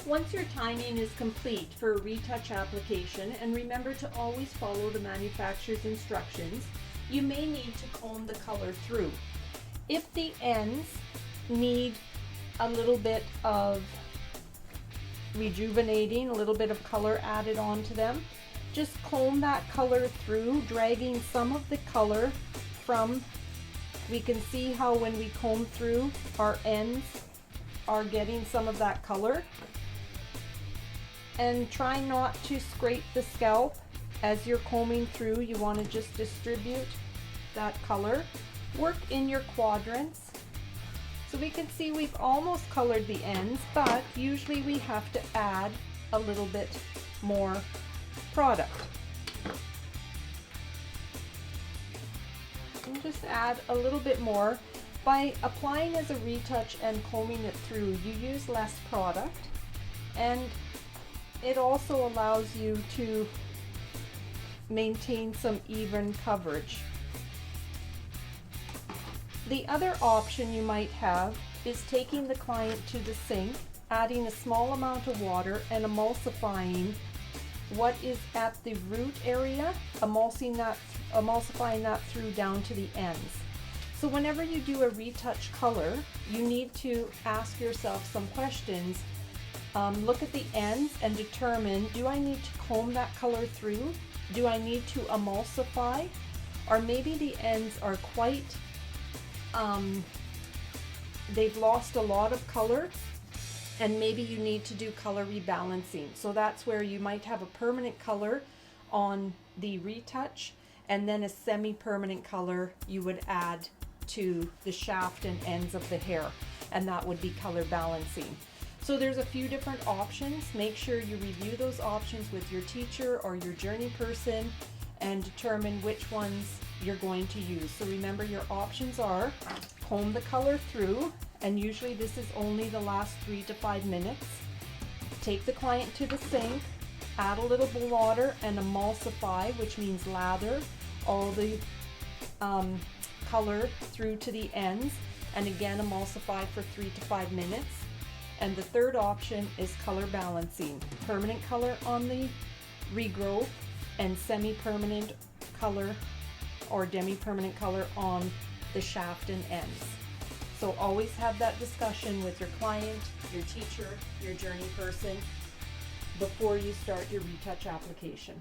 Once your timing is complete for a retouch application, and remember to always follow the manufacturer's instructions, you may need to comb the color through. If the ends need a little bit of rejuvenating, a little bit of color added onto them, just comb that color through, dragging some of the color from, we can see how when we comb through, our ends are getting some of that color. And try not to scrape the scalp as you're combing through. You want to just distribute that color. Work in your quadrants. So we can see we've almost colored the ends, but usually we have to add a little bit more product. And just add a little bit more. By applying as a retouch and combing it through, you use less product, and it also allows you to maintain some even coverage. The other option you might have is taking the client to the sink, adding a small amount of water and emulsifying what is at the root area, emulsifying that through down to the ends. So whenever you do a retouch color, you need to ask yourself some questions. Look at the ends and determine, do I need to comb that color through? Do I need to emulsify? Or maybe the ends are quite, they've lost a lot of color, and maybe you need to do color rebalancing. So that's where you might have a permanent color on the retouch, and then a semi-permanent color you would add to the shaft and ends of the hair, and that would be color balancing. So there's a few different options. Make sure you review those options with your teacher or your journey person and determine which ones you're going to use. So remember, your options are comb the color through, and usually this is only the last 3 to 5 minutes. Take the client to the sink, add a little bit of water and emulsify, which means lather all the color through to the ends, and again emulsify for 3 to 5 minutes. And the third option is color balancing. Permanent color on the regrowth and semi-permanent color or demi-permanent color on the shaft and ends. So always have that discussion with your client, your teacher, your journey person before you start your retouch application.